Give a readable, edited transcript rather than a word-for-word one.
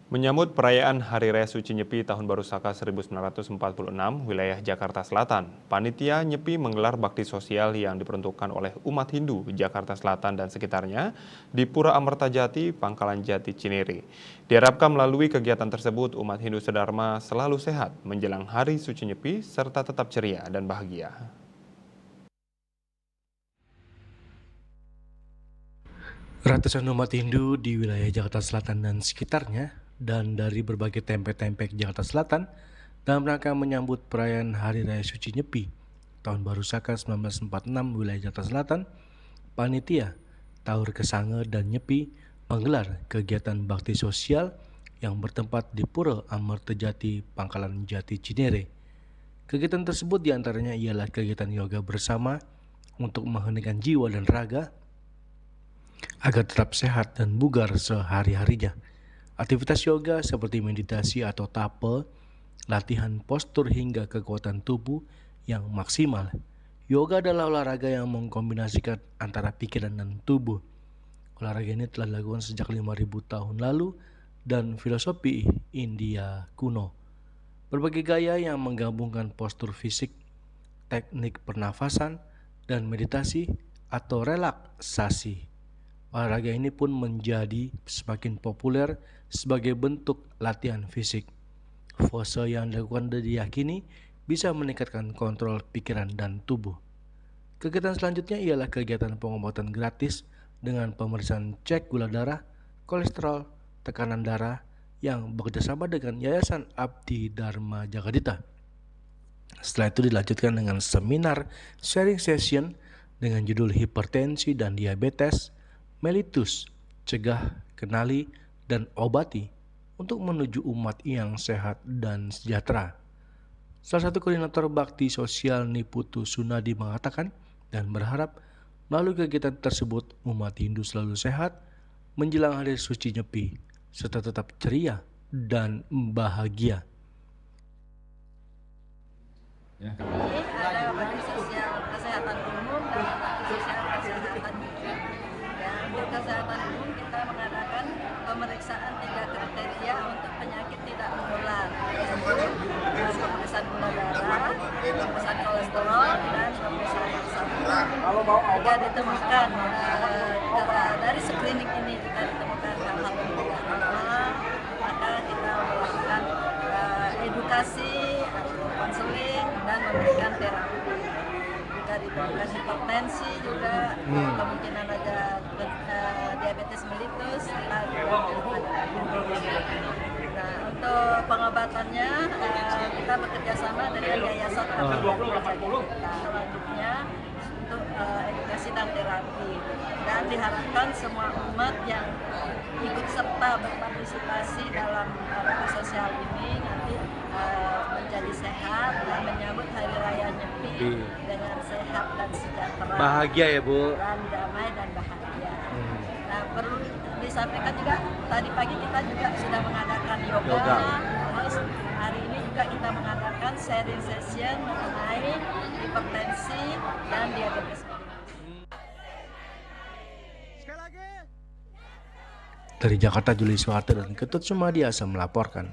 Menyambut perayaan Hari Raya Suci Nyepi Tahun Baru Saka 1946, wilayah Jakarta Selatan, panitia Nyepi menggelar bakti sosial yang diperuntukkan oleh umat Hindu Jakarta Selatan dan sekitarnya di Pura Amertajati, Pangkalan Jati, Cinere. Diharapkan melalui kegiatan tersebut, umat Hindu sedharma selalu sehat menjelang Hari Suci Nyepi serta tetap ceria dan bahagia. Ratusan umat Hindu di wilayah Jakarta Selatan dan sekitarnya dan dari berbagai tempe-tempe Jakarta Selatan dalam rangka menyambut perayaan Hari Raya Suci Nyepi Tahun Baru Saka 1946 wilayah Jakarta Selatan, panitia Taur Kesange dan Nyepi menggelar kegiatan bakti sosial yang bertempat di Pura Amertajati, Pangkalan Jati, Cinere. Kegiatan tersebut diantaranya ialah kegiatan yoga bersama untuk mengheningkan jiwa dan raga agar tetap sehat dan bugar sehari-harinya. Aktivitas yoga seperti meditasi atau tape, latihan postur hingga kekuatan tubuh yang maksimal. Yoga adalah olahraga yang mengkombinasikan antara pikiran dan tubuh. Olahraga ini telah dilakukan sejak 5.000 tahun lalu dan filosofi India kuno. Berbagai gaya yang menggabungkan postur fisik, teknik pernafasan, dan meditasi atau relaksasi. Olahraga ini pun menjadi semakin populer sebagai bentuk latihan fisik. Pose yang dilakukan diyakini bisa meningkatkan kontrol pikiran dan tubuh. Kegiatan selanjutnya ialah kegiatan pengobatan gratis dengan pemeriksaan cek gula darah, kolesterol, tekanan darah yang bekerjasama dengan Yayasan Abdi Dharma Jagadita. Setelah itu dilanjutkan dengan seminar sharing session dengan judul hipertensi dan diabetes, mellitus, cegah, kenali, dan obati untuk menuju umat yang sehat dan sejahtera. Salah satu koordinator bakti sosial Niputu Sunadi mengatakan dan berharap melalui kegiatan tersebut umat Hindu selalu sehat menjelang hari suci Nyepi serta tetap ceria dan bahagia. Ini ada bakti sosial kesehatan umum dan bakti sosial kesehatan juga. Ya, untuk kesehatan umum kita mengadakan pemeriksaan 3 kriteria untuk penyakit tidak menular, yaitu pemeriksaan gula darah, pemeriksaan kolesterol, dan pemeriksaan asam urat. Jika ditemukan dari screening ini jika ditemukan hal-hal yang tidak normal, maka kita melakukan edukasi atau konseling dan memberikan terapi. Jika ditemukan hipertensi juga kemungkinan ada diabetes mellitus, kita nah, untuk pengobatannya kita bekerja sama dengan Yayasan Abdi Dharma Jagadita. Selanjutnya untuk edukasi dan terapi, dan diharapkan semua umat yang ikut serta berpartisipasi dalam bakti sosial ini nanti menjadi sehat dan menyambut Hari Raya Nyepi dengan sehat dan sejahtera, Bahagia ya Bu. dan damai dan bahagia. Nah, perlu disampaikan juga tadi pagi kita juga sudah mengadakan yoga. Terus hari ini juga kita mengadakan sharing session mengenai hipertensi dan diabetes mellitus. Dari Jakarta, Juli Suharto dan Ketut Sumadiasa melaporkan.